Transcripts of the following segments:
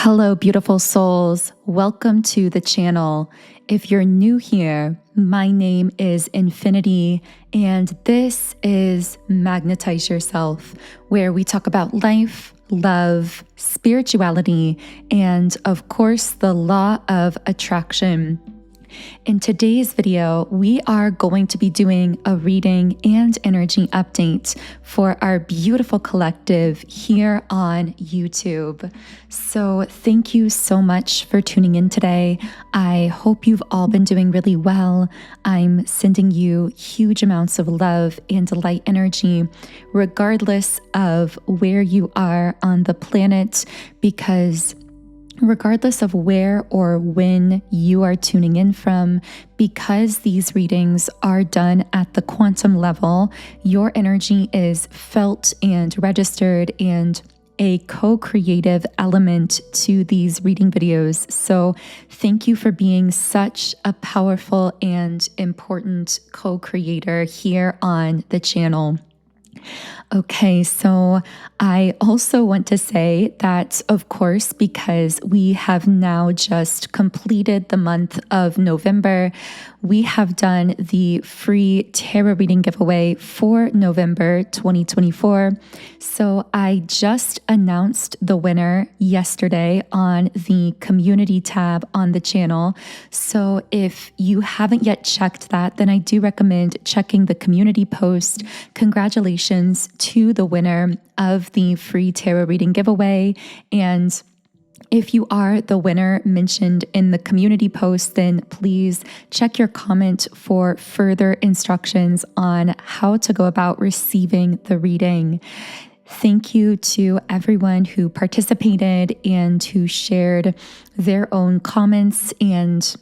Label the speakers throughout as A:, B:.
A: Hello, beautiful souls. Welcome to the channel. If you're new here, my name is Infinity, and this is Magnetize Yourself, where we talk about life, love, spirituality, and of course, the law of attraction. In today's video, we are going to be doing a reading and energy update for our beautiful collective here on YouTube. So thank you so much for tuning in today. I hope you've all been doing really well. I'm sending you huge amounts of love and light energy, regardless of where you are on the planet, because regardless of where or when you are tuning in from, because these readings are done at the quantum level, your energy is felt and registered and a co-creative element to these reading videos. So thank you for being such a powerful and important co-creator here on the channel. Okay, so I also want to say that, of course, because we have now just completed the month of November, we have done the free tarot reading giveaway for November 2024. So I just announced the winner yesterday on the community tab on the channel. So if you haven't yet checked that, then I do recommend checking the community post. Congratulations to the winner of the free tarot reading giveaway. And if you are the winner mentioned in the community post, then please check your comment for further instructions on how to go about receiving the reading. Thank you to everyone who participated and who shared their own comments and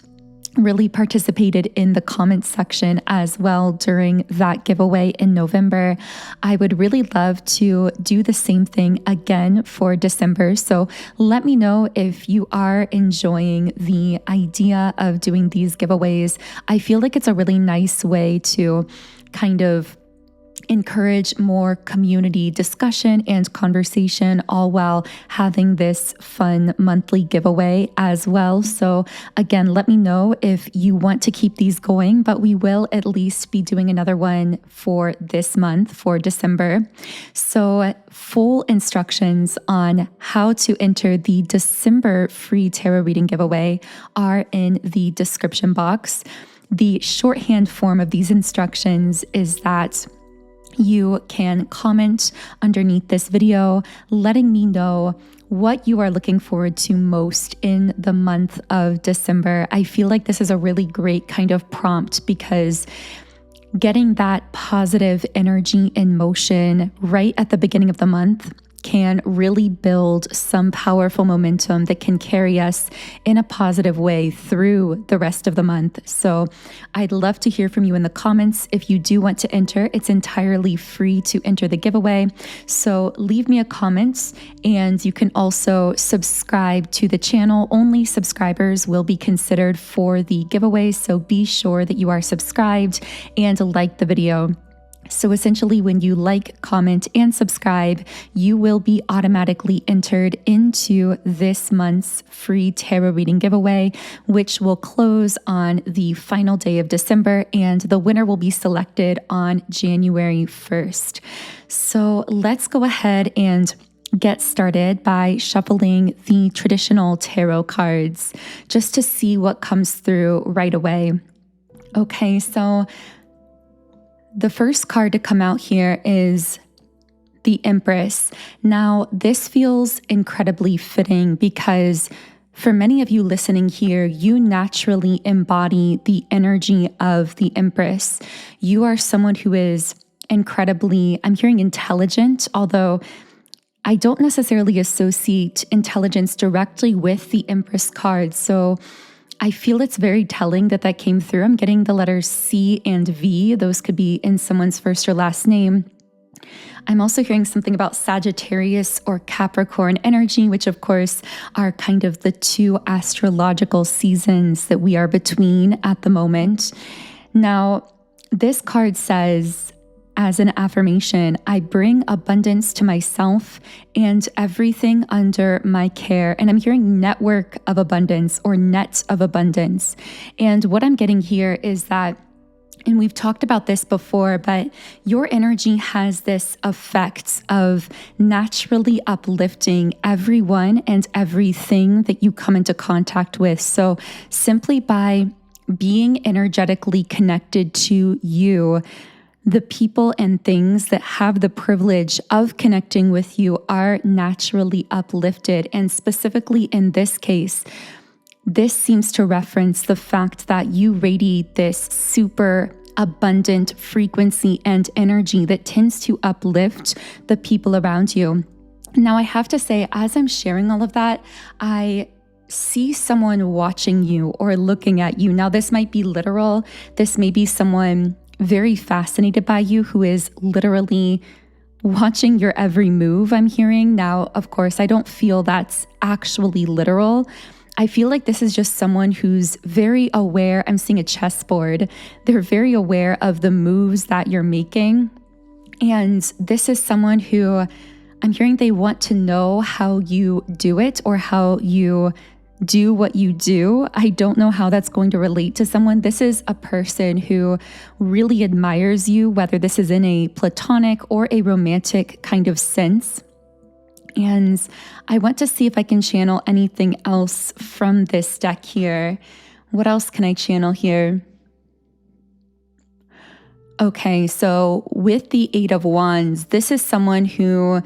A: really participated in the comments section as well during that giveaway in November. I would really love to do the same thing again for December. So let me know if you are enjoying the idea of doing these giveaways. I feel like it's a really nice way to kind of encourage more community discussion and conversation, all while having this fun monthly giveaway as well. So again, let me know if you want to keep these going, but we will at least be doing another one for this month, for December. So full instructions on how to enter the December free tarot reading giveaway are in the description box. The shorthand form of these instructions is that you can comment underneath this video, letting me know what you are looking forward to most in the month of December. I feel like this is a really great kind of prompt because getting that positive energy in motion right at the beginning of the month can really build some powerful momentum that can carry us in a positive way through the rest of the month. So I'd love to hear from you in the comments. If you do want to enter, it's entirely free to enter the giveaway. So leave me a comment, and you can also subscribe to the channel. Only subscribers will be considered for the giveaway. So be sure that you are subscribed and like the video. So essentially, when you like, comment, and subscribe, you will be automatically entered into this month's free tarot reading giveaway, which will close on the final day of December, and the winner will be selected on January 1st. So let's go ahead and get started by shuffling the traditional tarot cards just to see what comes through right away. Okay, so the first card to come out here is the Empress. Now, this feels incredibly fitting because for many of you listening here, you naturally embody the energy of the Empress. You are someone who is incredibly, I'm hearing intelligent, although I don't necessarily associate intelligence directly with the Empress card. So I feel it's very telling that that came through. I'm getting the letters C and V. Those could be in someone's first or last name. I'm also hearing something about Sagittarius or Capricorn energy, which of course are kind of the two astrological seasons that we are between at the moment. Now, this card says, as an affirmation. I bring abundance to myself and everything under my care. And I'm hearing network of abundance or net of abundance. And what I'm getting here is that, and we've talked about this before, but your energy has this effect of naturally uplifting everyone and everything that you come into contact with. So simply by being energetically connected to you, the people and things that have the privilege of connecting with you are naturally uplifted. And specifically in this case, this seems to reference the fact that you radiate this super abundant frequency and energy that tends to uplift the people around you. Now, I have to say, as I'm sharing all of that, I see someone watching you or looking at you. Now, this might be literal. This may be someone very fascinated by you who is literally watching your every move, I'm hearing. Now, of course, I don't feel that's actually literal. I feel like this is just someone who's very aware. I'm seeing a chessboard. They're very aware of the moves that you're making. And this is someone who I'm hearing they want to know how you do it or how you do what you do. I don't know how that's going to relate to someone. This is a person who really admires you, whether this is in a platonic or a romantic kind of sense. And I want to see if I can channel anything else from this deck here. What else can I channel here? Okay, so with the Eight of Wands, this is someone who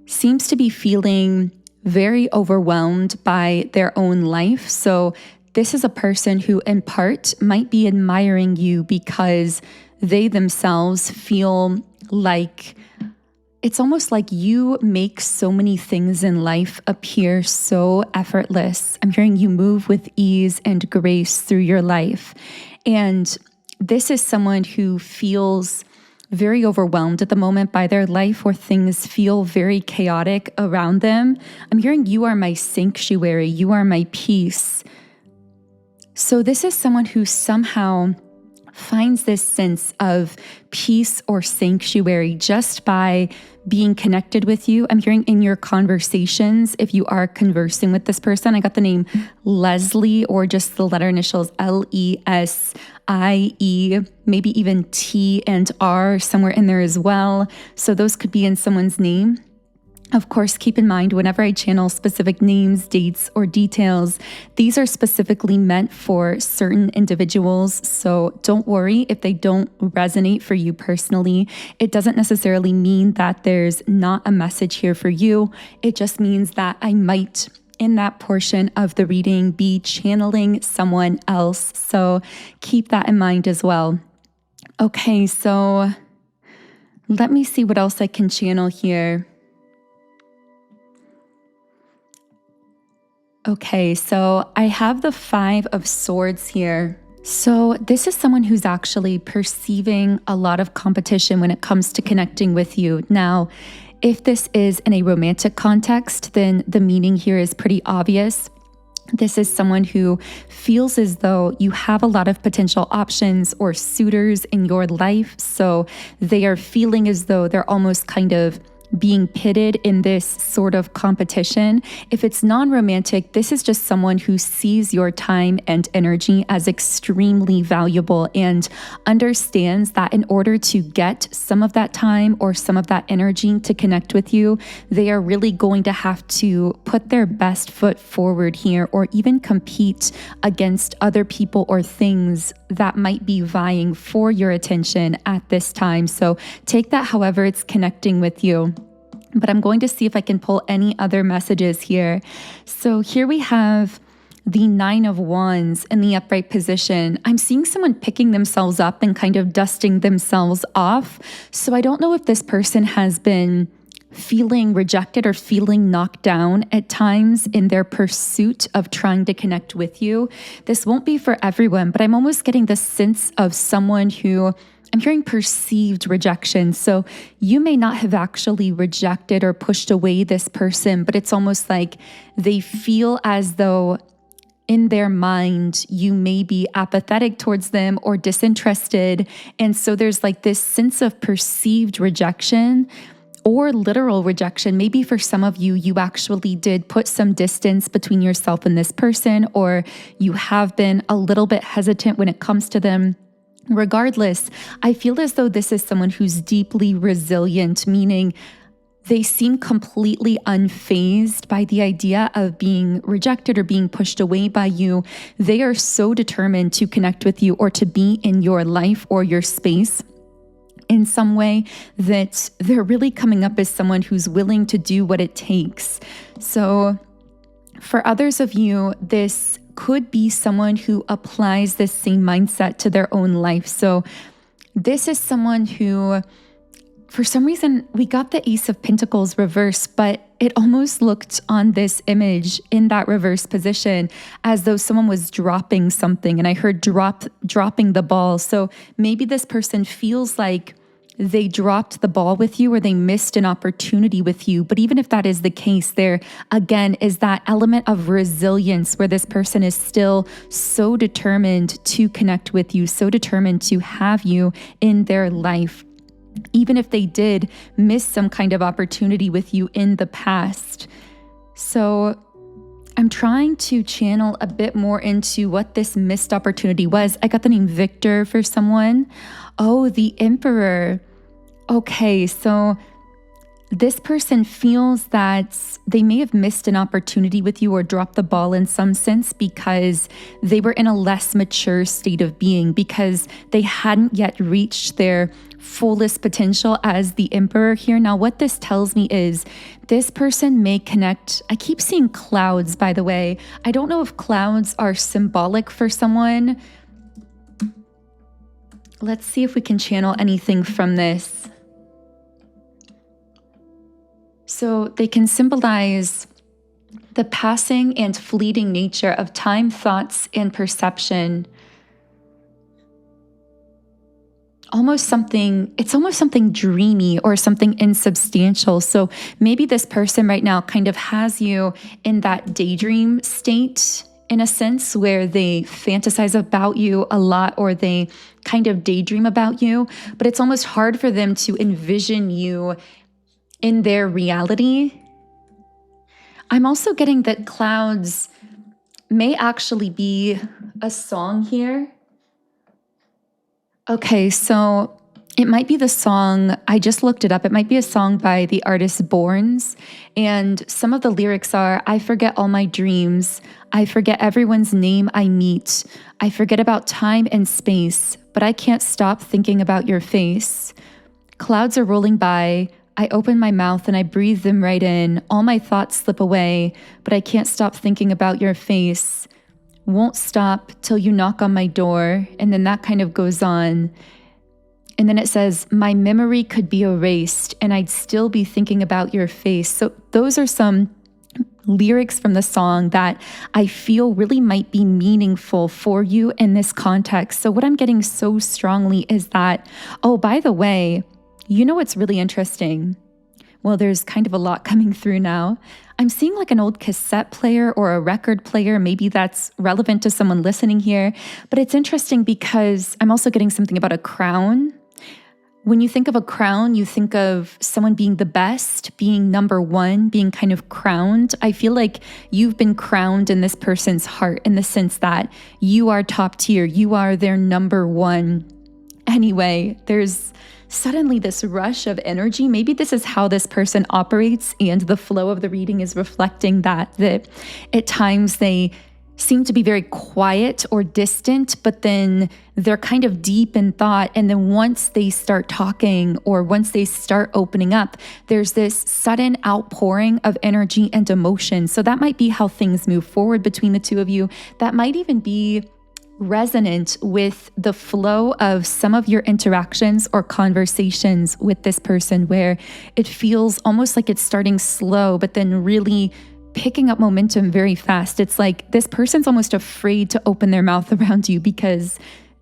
A: seems to be feeling very overwhelmed by their own life. So this is a person who in part might be admiring you because they themselves feel like it's almost like you make so many things in life appear so effortless. I'm hearing you move with ease and grace through your life. And this is someone who feels very overwhelmed at the moment by their life, or things feel very chaotic around them. I'm hearing you are my sanctuary, you are my peace. So this is someone who somehow finds this sense of peace or sanctuary just by being connected with you. I'm hearing in your conversations, if you are conversing with this person, I got the name Leslie or just the letter initials Lesie, maybe even T and R somewhere in there as well. So those could be in someone's name. Of course, keep in mind, whenever I channel specific names, dates, or details, these are specifically meant for certain individuals. So don't worry if they don't resonate for you personally. It doesn't necessarily mean that there's not a message here for you. It just means that I might, in that portion of the reading, be channeling someone else. So keep that in mind as well. Okay, so let me see what else I can channel here. Okay, so I have the Five of Swords here. So this is someone who's actually perceiving a lot of competition when it comes to connecting with you. Now, if this is in a romantic context, then the meaning here is pretty obvious. This is someone who feels as though you have a lot of potential options or suitors in your life. So they are feeling as though they're almost kind of being pitted in this sort of competition. If it's non-romantic, this is just someone who sees your time and energy as extremely valuable and understands that in order to get some of that time or some of that energy to connect with you, they are really going to have to put their best foot forward here, or even compete against other people or things that might be vying for your attention at this time. So take that however it's connecting with you. But I'm going to see if I can pull any other messages here. So here we have the Nine of Wands in the upright position. I'm seeing someone picking themselves up and kind of dusting themselves off. So I don't know if this person has been feeling rejected or feeling knocked down at times in their pursuit of trying to connect with you. This won't be for everyone, but I'm almost getting the sense of someone who I'm hearing perceived rejection. So you may not have actually rejected or pushed away this person, but it's almost like they feel as though in their mind, you may be apathetic towards them or disinterested. And so there's like this sense of perceived rejection or literal rejection. Maybe for some of you, you actually did put some distance between yourself and this person, or you have been a little bit hesitant when it comes to them. Regardless, I feel as though this is someone who's deeply resilient, meaning they seem completely unfazed by the idea of being rejected or being pushed away by you. They are so determined to connect with you or to be in your life or your space in some way that they're really coming up as someone who's willing to do what it takes. So for others of you, this could be someone who applies this same mindset to their own life. So this is someone who, for some reason, we got the Ace of Pentacles reverse, but it almost looked on this image in that reverse position as though someone was dropping something. And I heard dropping the ball. So maybe this person feels like they dropped the ball with you or they missed an opportunity with you. But even if that is the case, there again is that element of resilience where this person is still so determined to connect with you, so determined to have you in their life, even if they did miss some kind of opportunity with you in the past. So I'm trying to channel a bit more into what this missed opportunity was. I got the name Victor for someone. Oh, the Emperor. Okay, so this person feels that they may have missed an opportunity with you or dropped the ball in some sense because they were in a less mature state of being, because they hadn't yet reached their fullest potential as the Emperor here. Now, what this tells me is this person may connect. I keep seeing clouds, by the way. I don't know if clouds are symbolic for someone. Let's see if we can channel anything from this. So they can symbolize the passing and fleeting nature of time, thoughts, and perception. It's almost something dreamy or something insubstantial. So maybe this person right now kind of has you in that daydream state, in a sense, where they fantasize about you a lot or they kind of daydream about you, but it's almost hard for them to envision you in their reality. I'm also getting that clouds may actually be a song here. Okay, so it might be the song, I just looked it up. It might be a song by the artist Borns. And some of the lyrics are, I forget all my dreams. I forget everyone's name I meet. I forget about time and space, but I can't stop thinking about your face. Clouds are rolling by. I open my mouth and I breathe them right in. All my thoughts slip away, but I can't stop thinking about your face. Won't stop till you knock on my door. And then that kind of goes on. And then it says, my memory could be erased and I'd still be thinking about your face. So those are some lyrics from the song that I feel really might be meaningful for you in this context. So what I'm getting so strongly is that, oh, by the way, you know what's really interesting? Well, there's kind of a lot coming through now. I'm seeing like an old cassette player or a record player. Maybe that's relevant to someone listening here. But it's interesting because I'm also getting something about a crown. When you think of a crown, you think of someone being the best, being number one, being kind of crowned. I feel like you've been crowned in this person's heart in the sense that you are top tier. You are their number one. Anyway, there's suddenly this rush of energy. Maybe this is how this person operates, and the flow of the reading is reflecting that at times they seem to be very quiet or distant, but then they're kind of deep in thought. And then once they start talking or once they start opening up, there's this sudden outpouring of energy and emotion. So that might be how things move forward between the two of you. That might even be resonant with the flow of some of your interactions or conversations with this person, where it feels almost like it's starting slow, but then really picking up momentum very fast. It's like this person's almost afraid to open their mouth around you because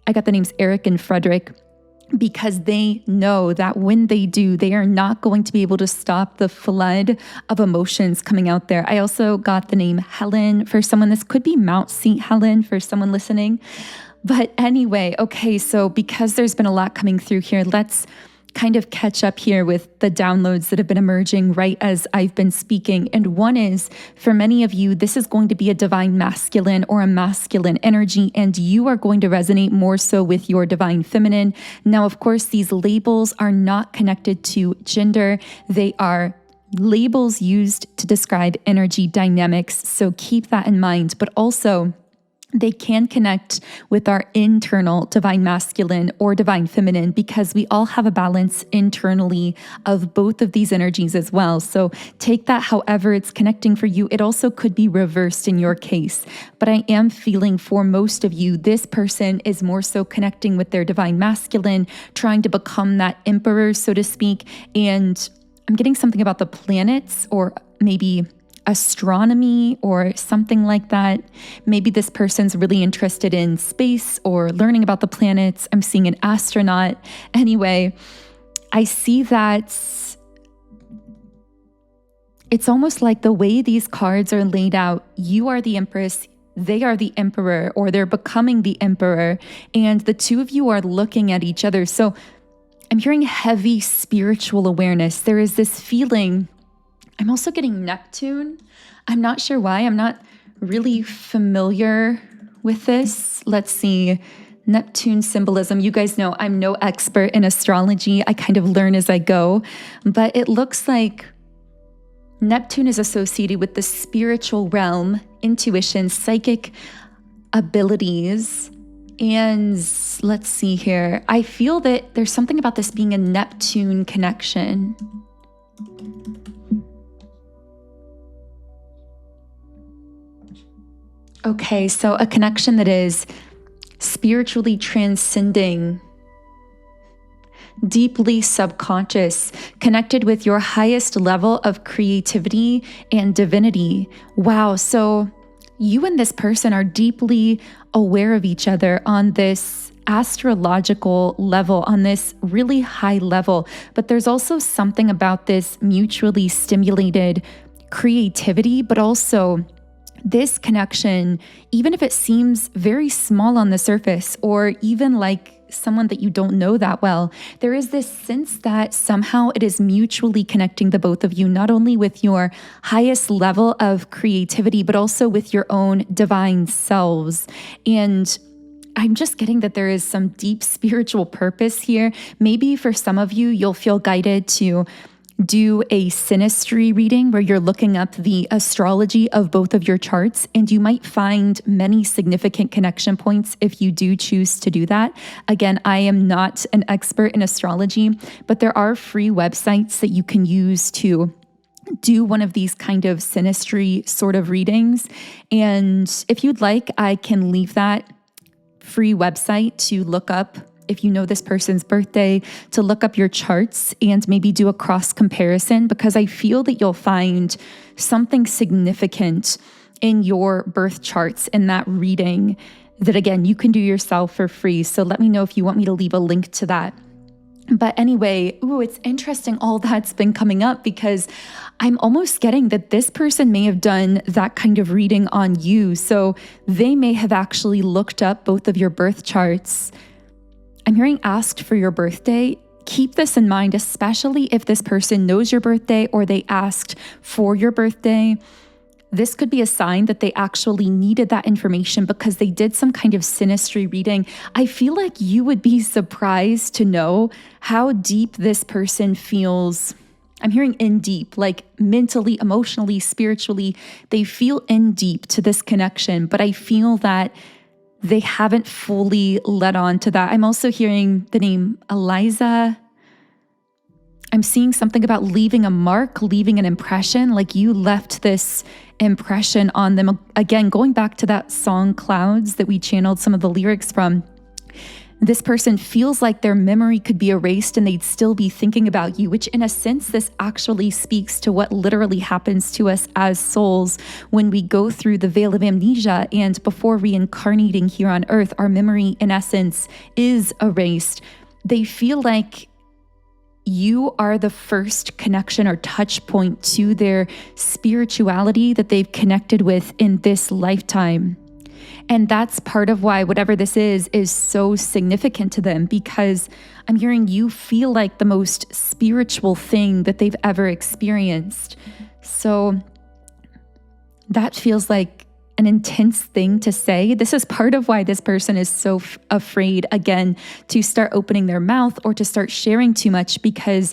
A: I got the names Eric and Frederick. because they know that when they do, they are not going to be able to stop the flood of emotions coming out there. I also got the name Helen for someone. This could be Mount St. Helen for someone listening. But anyway, okay, so because there's been a lot coming through here, let's kind of catch up here with the downloads that have been emerging right as I've been speaking. And one is, for many of you, this is going to be a divine masculine or a masculine energy, and you are going to resonate more so with your divine feminine. Now, of course, these labels are not connected to gender. They are labels used to describe energy dynamics. So keep that in mind. But also, they can connect with our internal divine masculine or divine feminine, because we all have a balance internally of both of these energies as well. So take that however it's connecting for you. It also could be reversed in your case. But I am feeling for most of you, this person is more so connecting with their divine masculine, trying to become that emperor, so to speak. And I'm getting something about the planets, or maybe astronomy or something like that. Maybe this person's really interested in space or learning about the planets. I'm seeing an astronaut. Anyway, I see that it's almost like the way these cards are laid out. You are the Empress, they are the Emperor, or they're becoming the Emperor, and the two of you are looking at each other. So I'm hearing heavy spiritual awareness. There is this feeling. I'm also getting Neptune. I'm not sure why. I'm not really familiar with this. Let's see. Neptune symbolism. You guys know I'm no expert in astrology. I kind of learn as I go. But it looks like Neptune is associated with the spiritual realm, intuition, psychic abilities. And let's see here. I feel that there's something about this being a Neptune connection. Okay, so a connection that is spiritually transcending, deeply subconscious, connected with your highest level of creativity and divinity. Wow, so you and this person are deeply aware of each other on this astrological level, on this really high level. But there's also something about this mutually stimulated creativity, but also this connection, even if it seems very small on the surface, or even like someone that you don't know that well, there is this sense that somehow it is mutually connecting the both of you, not only with your highest level of creativity, but also with your own divine selves. And I'm just getting that there is some deep spiritual purpose here. Maybe for some of you, you'll feel guided to do a synastry reading where you're looking up the astrology of both of your charts, and you might find many significant connection points if you do choose to do that. Again, I am not an expert in astrology, but there are free websites that you can use to do one of these kind of synastry sort of readings. And if you'd like, I can leave that free website to look up, if you know this person's birthday, to look up your charts and maybe do a cross comparison, because I feel that you'll find something significant in your birth charts in that reading that, again, you can do yourself for free. So let me know if you want me to leave a link to that. But anyway, it's interesting all that's been coming up, because I'm almost getting that this person may have done that kind of reading on you. So they may have actually looked up both of your birth charts. I'm hearing asked for your birthday. Keep this in mind, especially if this person knows your birthday or they asked for your birthday. This could be a sign that they actually needed that information because they did some kind of synastry reading. I feel like you would be surprised to know how deep this person feels. I'm hearing in deep, like mentally, emotionally, spiritually. They feel in deep to this connection, but I feel that they haven't fully led on to that. I'm also hearing the name Eliza. I'm seeing something about leaving a mark, leaving an impression, like you left this impression on them. Again, going back to that song Clouds that we channeled some of the lyrics from, this person feels like their memory could be erased and they'd still be thinking about you, which in a sense, this actually speaks to what literally happens to us as souls when we go through the veil of amnesia. And before reincarnating here on earth, our memory, in essence, is erased. they feel like you are the first connection or touch point to their spirituality that they've connected with in this lifetime. And that's part of why whatever this is so significant to them, because I'm hearing you feel like the most spiritual thing that they've ever experienced. So that feels like an intense thing to say. This is part of why this person is so afraid, again, to start opening their mouth or to start sharing too much, because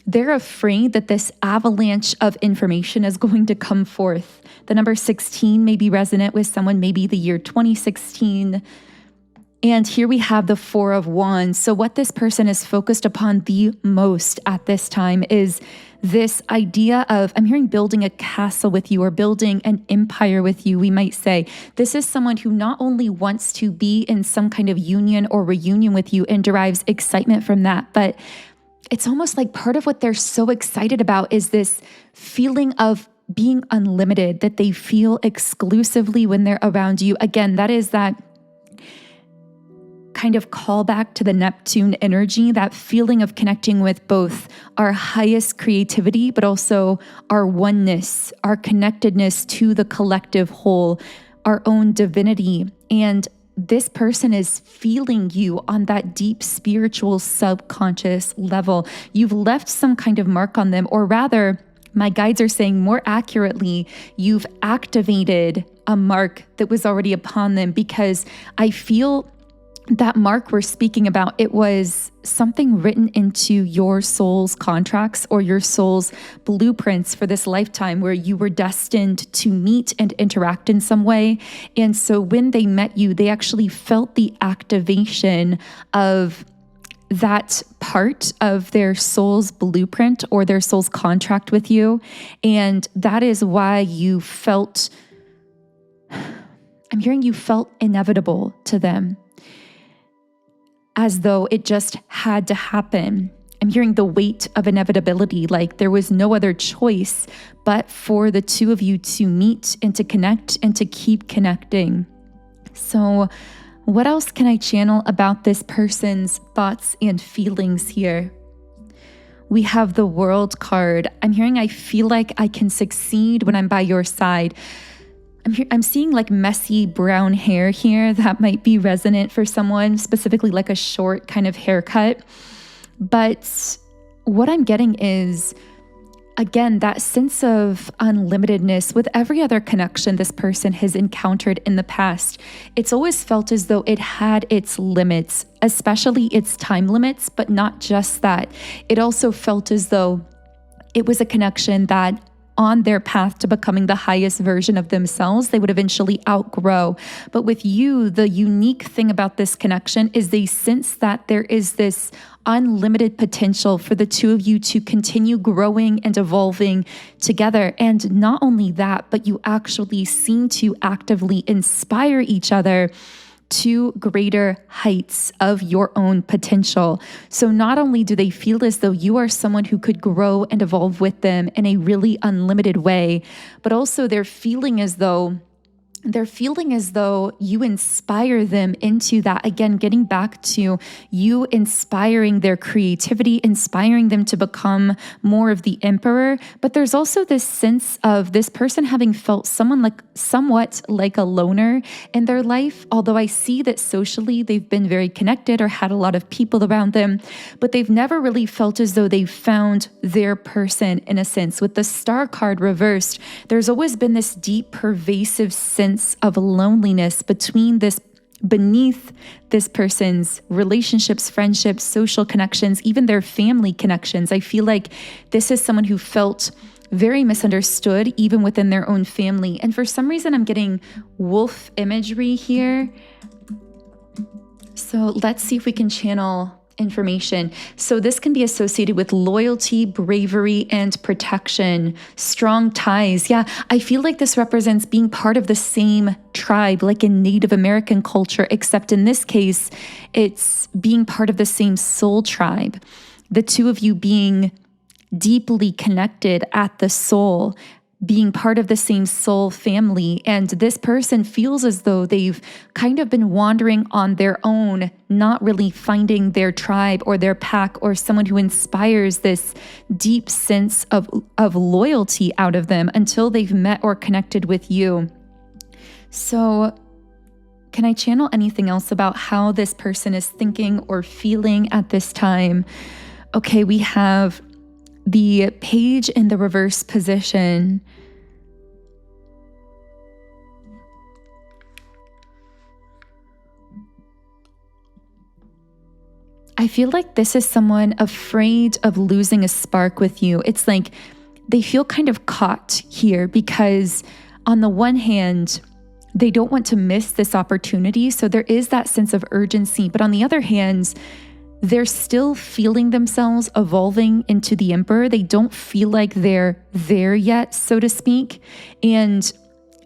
A: they're afraid that this avalanche of information is going to come forth. The number 16 may be resonant with someone, maybe the year 2016. And here we have the Four of Wands. So what this person is focused upon the most at this time is this idea of, I'm hearing building a castle with you or building an empire with you, we might say. This is someone who not only wants to be in some kind of union or reunion with you and derives excitement from that, but it's almost like part of what they're so excited about is this feeling of being unlimited, that they feel exclusively when they're around you. Again, that is that kind of callback to the Neptune energy, that feeling of connecting with both our highest creativity, but also our oneness, our connectedness to the collective whole, our own divinity. And this person is feeling you on that deep spiritual subconscious level. You've left some kind of mark on them, or rather, my guides are saying more accurately, you've activated a mark that was already upon them, because I feel that mark we're speaking about, it was something written into your soul's contracts or your soul's blueprints for this lifetime, where you were destined to meet and interact in some way. And so when they met you, they actually felt the activation of that part of their soul's blueprint or their soul's contract with you. And that is why you felt, I'm hearing you felt inevitable to them, as though it just had to happen. I'm hearing the weight of inevitability, like there was no other choice but for the two of you to meet and to connect and to keep connecting. So what else can I channel about this person's thoughts and feelings here? We have the World card. I'm hearing I feel like I can succeed when I'm by your side. I'm seeing like messy brown hair here that might be resonant for someone, specifically like a short kind of haircut. But what I'm getting is, again, that sense of unlimitedness with every other connection this person has encountered in the past. It's always felt as though it had its limits, especially its time limits, but not just that. It also felt as though it was a connection that on their path to becoming the highest version of themselves, they would eventually outgrow. But with you, the unique thing about this connection is they sense that there is this unlimited potential for the two of you to continue growing and evolving together. And not only that, but you actually seem to actively inspire each other to greater heights of your own potential. So not only do they feel as though you are someone who could grow and evolve with them in a really unlimited way, but also they're feeling as though you inspire them into that. Again, getting back to you inspiring their creativity, inspiring them to become more of the emperor. But there's also this sense of this person having felt somewhat like a loner in their life. Although I see that socially they've been very connected or had a lot of people around them, but they've never really felt as though they've found their person in a sense. With the Star card reversed, there's always been this deep, pervasive sense of loneliness beneath this person's relationships, friendships, social connections, even their family connections. I feel like this is someone who felt very misunderstood even within their own family. And for some reason, I'm getting wolf imagery here. So let's see if we can channel information. So this can be associated with loyalty, bravery, and protection, strong ties. Yeah, I feel like this represents being part of the same tribe, like in Native American culture, except in this case, it's being part of the same soul tribe. The two of you being deeply connected at the soul, being part of the same soul family. And this person feels as though they've kind of been wandering on their own, not really finding their tribe or their pack or someone who inspires this deep sense of loyalty out of them until they've met or connected with you. So can I channel anything else about how this person is thinking or feeling at this time? Okay, we have the page in the reverse position. I feel like this is someone afraid of losing a spark with you. It's like they feel kind of caught here because on the one hand, they don't want to miss this opportunity. So there is that sense of urgency. But on the other hand, they're still feeling themselves evolving into the Emperor. They don't feel like they're there yet, so to speak. And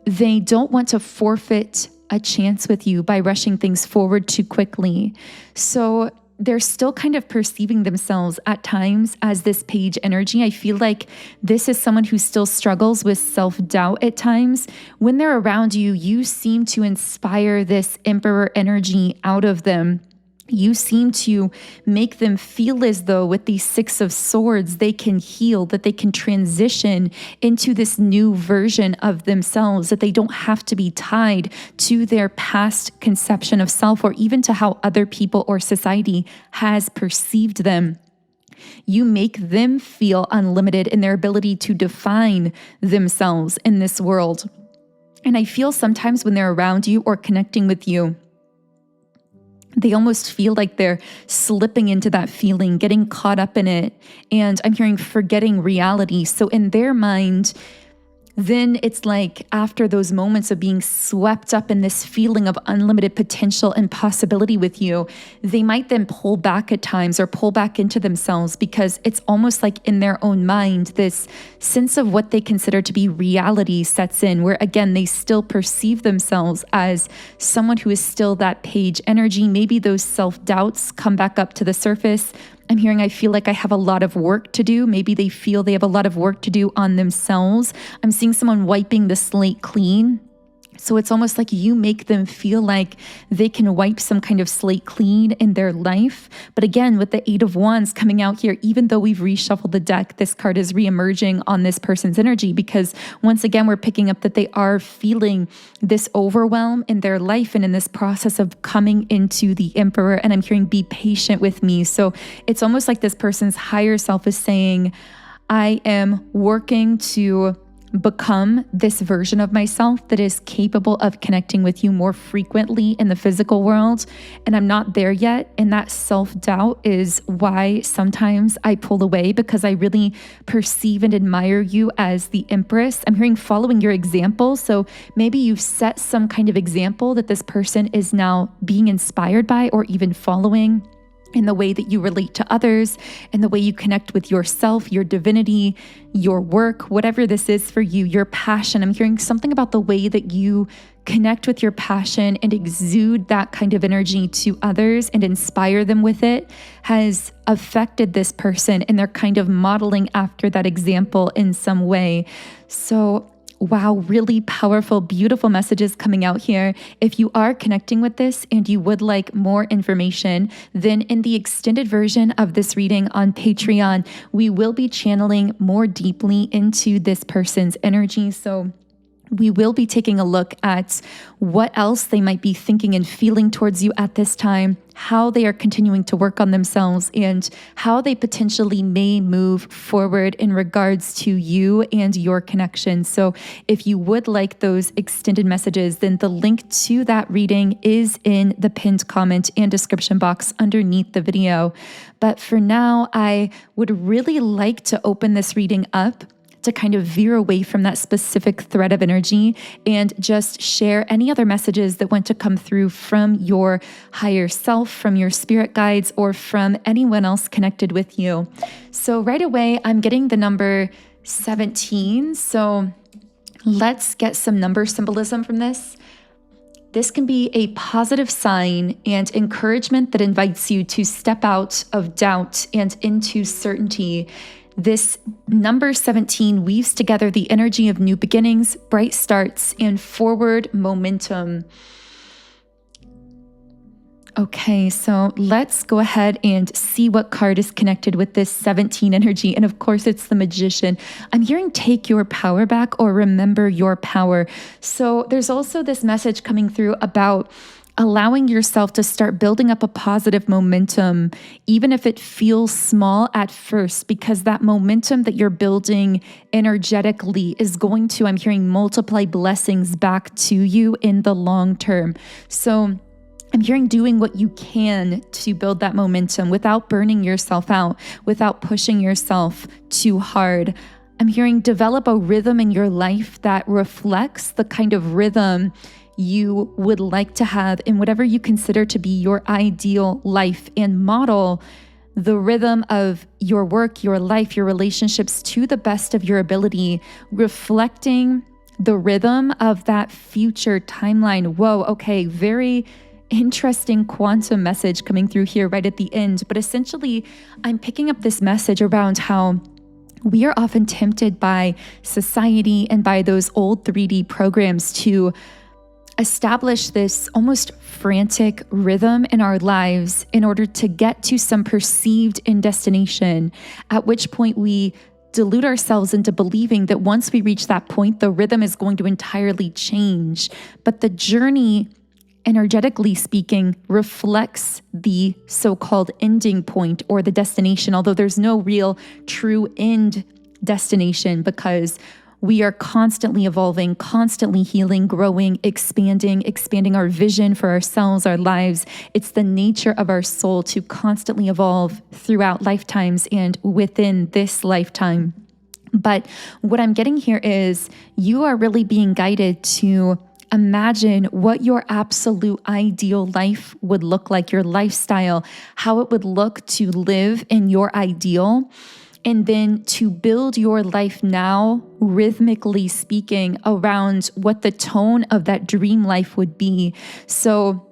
A: they don't want to forfeit a chance with you by rushing things forward too quickly. So they're still kind of perceiving themselves at times as this page energy. I feel like this is someone who still struggles with self-doubt at times. When they're around you, you seem to inspire this Emperor energy out of them. You seem to make them feel as though with these Six of Swords, they can heal, that they can transition into this new version of themselves, that they don't have to be tied to their past conception of self or even to how other people or society has perceived them. You make them feel unlimited in their ability to define themselves in this world. And I feel sometimes when they're around you or connecting with you, they almost feel like they're slipping into that feeling, getting caught up in it. And I'm hearing forgetting reality. So in their mind, then it's like after those moments of being swept up in this feeling of unlimited potential and possibility with you, they might then pull back at times or pull back into themselves because it's almost like in their own mind, this sense of what they consider to be reality sets in, where again, they still perceive themselves as someone who is still that page energy. Maybe those self-doubts come back up to the surface. I'm hearing, I feel like I have a lot of work to do. Maybe they feel they have a lot of work to do on themselves. I'm seeing someone wiping the slate clean. So it's almost like you make them feel like they can wipe some kind of slate clean in their life. But again, with the Eight of Wands coming out here, even though we've reshuffled the deck, this card is reemerging on this person's energy because once again, we're picking up that they are feeling this overwhelm in their life and in this process of coming into the Emperor. And I'm hearing, be patient with me. So it's almost like this person's higher self is saying, I am working to become this version of myself that is capable of connecting with you more frequently in the physical world. And I'm not there yet. And that self-doubt is why sometimes I pull away because I really perceive and admire you as the Empress. I'm hearing following your example. So maybe you've set some kind of example that this person is now being inspired by or even following in the way that you relate to others, in the way you connect with yourself, your divinity, your work, whatever this is for you, your passion. I'm hearing something about the way that you connect with your passion and exude that kind of energy to others and inspire them with it has affected this person, and they're kind of modeling after that example in some way. So wow, really powerful, beautiful messages coming out here. If you are connecting with this and you would like more information, then in the extended version of this reading on Patreon, we will be channeling more deeply into this person's energy. So we will be taking a look at what else they might be thinking and feeling towards you at this time, how they are continuing to work on themselves, and how they potentially may move forward in regards to you and your connection. So if you would like those extended messages, then the link to that reading is in the pinned comment and description box underneath the video. But for now, I would really like to open this reading up to kind of veer away from that specific thread of energy and just share any other messages that want to come through from your higher self, from your spirit guides, or from anyone else connected with you. So right away, I'm getting the number 17. So let's get some number symbolism from this. This can be a positive sign and encouragement that invites you to step out of doubt and into certainty. This number 17 weaves together the energy of new beginnings, bright starts, and forward momentum. Okay, so let's go ahead and see what card is connected with this 17 energy. And of course, it's the Magician. I'm hearing take your power back or remember your power. So there's also this message coming through about allowing yourself to start building up a positive momentum, even if it feels small at first, because that momentum that you're building energetically is going to, I'm hearing, multiply blessings back to you in the long term. So I'm hearing doing what you can to build that momentum without burning yourself out, without pushing yourself too hard. I'm hearing develop a rhythm in your life that reflects the kind of rhythm you would like to have in whatever you consider to be your ideal life, and model the rhythm of your work, your life, your relationships to the best of your ability, reflecting the rhythm of that future timeline. Whoa, okay, very interesting quantum message coming through here right at the end. But essentially, I'm picking up this message around how we are often tempted by society and by those old 3D programs to establish this almost frantic rhythm in our lives in order to get to some perceived end destination, at which point we delude ourselves into believing that once we reach that point, the rhythm is going to entirely change. But the journey, energetically speaking, reflects the so-called ending point or the destination, although there's no real true end destination, because we are constantly evolving, constantly healing, growing, expanding our vision for ourselves, our lives. It's the nature of our soul to constantly evolve throughout lifetimes and within this lifetime. But what I'm getting here is you are really being guided to imagine what your absolute ideal life would look like, your lifestyle, how it would look to live in your ideal, and then to build your life now, rhythmically speaking, around what the tone of that dream life would be. So,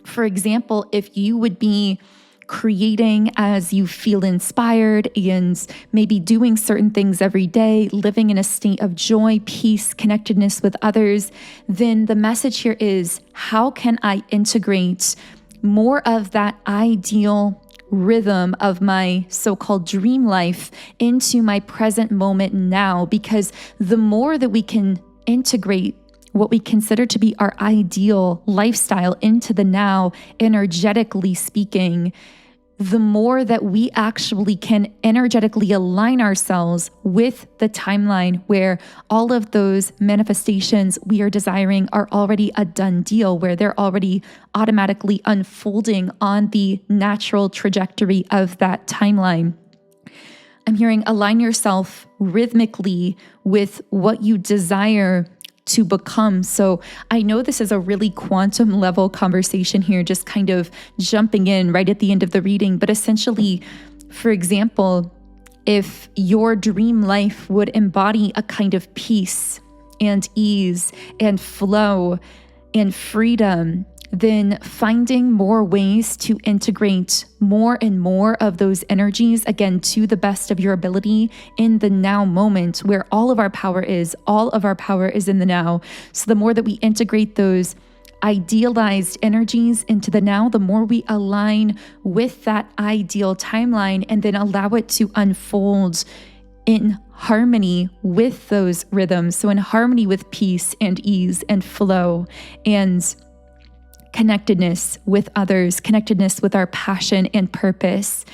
A: for example, if you would be creating as you feel inspired and maybe doing certain things every day, living in a state of joy, peace, connectedness with others, then the message here is, how can I integrate more of that ideal rhythm of my so-called dream life into my present moment now? Because the more that we can integrate what we consider to be our ideal lifestyle into the now, energetically speaking, the more that we actually can energetically align ourselves with the timeline where all of those manifestations we are desiring are already a done deal, where they're already automatically unfolding on the natural trajectory of that timeline. I'm hearing align yourself rhythmically with what you desire to become. So I know this is a really quantum level conversation here, just kind of jumping in right at the end of the reading. But essentially, for example, if your dream life would embody a kind of peace and ease and flow and freedom, then finding more ways to integrate more and more of those energies, again, to the best of your ability in the now moment, where all of our power is in the now. So the more that we integrate those idealized energies into the now, the more we align with that ideal timeline and then allow it to unfold in harmony with those rhythms. So in harmony with peace and ease and flow and connectedness with others, connectedness with our passion and purpose.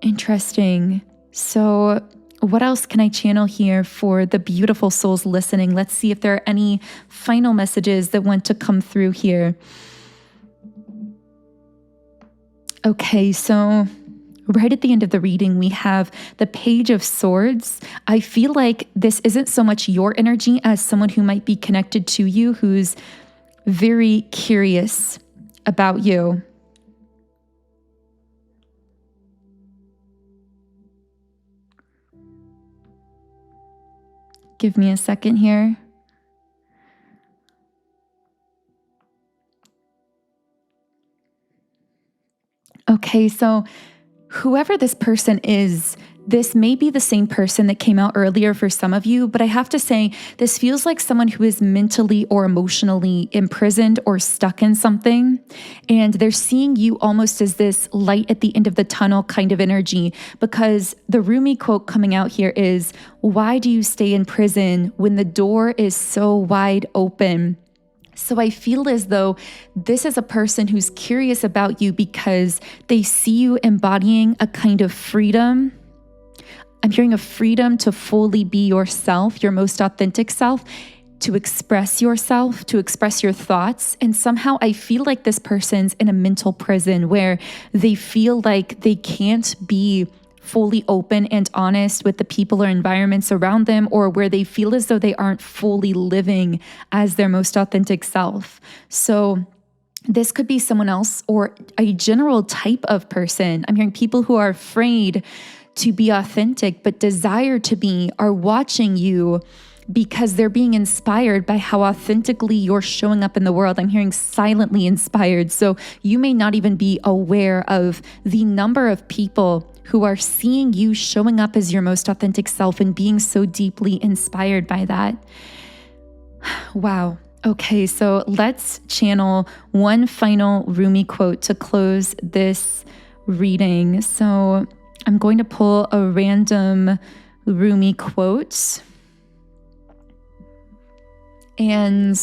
A: Interesting. So what else can I channel here for the beautiful souls listening? Let's see if there are any final messages that want to come through here. Okay, so right at the end of the reading, we have the Page of Swords. I feel like this isn't so much your energy as someone who might be connected to you, who's very curious about you. Give me a second here. Okay, so whoever this person is This may be the same person that came out earlier for some of you, but I have to say, this feels like someone who is mentally or emotionally imprisoned or stuck in something. And they're seeing you almost as this light at the end of the tunnel kind of energy, because the Rumi quote coming out here is, "Why do you stay in prison when the door is so wide open?" So I feel as though this is a person who's curious about you because they see you embodying a kind of freedom. I'm hearing a freedom to fully be yourself, your most authentic self, to express yourself, to express your thoughts. And somehow I feel like this person's in a mental prison where they feel like they can't be fully open and honest with the people or environments around them, or where they feel as though they aren't fully living as their most authentic self. So this could be someone else or a general type of person. I'm hearing people who are afraid to be authentic, but desire to be, are watching you because they're being inspired by how authentically you're showing up in the world. I'm hearing silently inspired. So you may not even be aware of the number of people who are seeing you showing up as your most authentic self and being so deeply inspired by that. Wow. Okay, so let's channel one final Rumi quote to close this reading. So I'm going to pull a random Rumi quote. And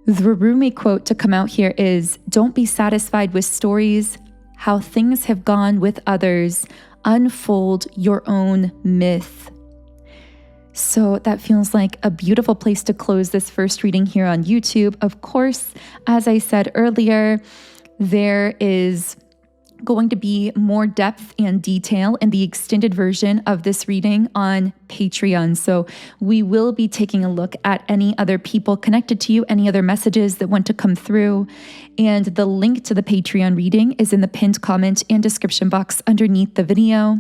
A: the Rumi quote to come out here is, "Don't be satisfied with stories, how things have gone with others. Unfold your own myth." So that feels like a beautiful place to close this first reading here on YouTube. Of course, as I said earlier, there is going to be more depth and detail in the extended version of this reading on Patreon. So we will be taking a look at any other people connected to you, any other messages that want to come through. And the link to the Patreon reading is in the pinned comment and description box underneath the video.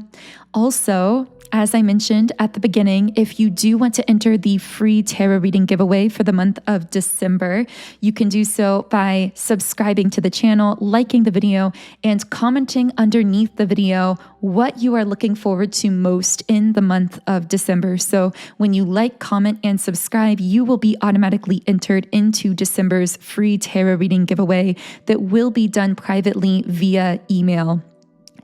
A: Also, as I mentioned at the beginning, if you do want to enter the free tarot reading giveaway for the month of December, you can do so by subscribing to the channel, liking the video, and commenting underneath the video what you are looking forward to most in the month of December. So when you like, comment, and subscribe, you will be automatically entered into December's free tarot reading giveaway that will be done privately via email.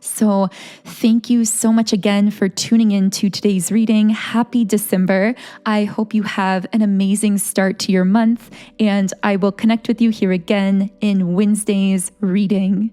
A: So thank you so much again for tuning in to today's reading. Happy December. I hope you have an amazing start to your month, and I will connect with you here again in Wednesday's reading.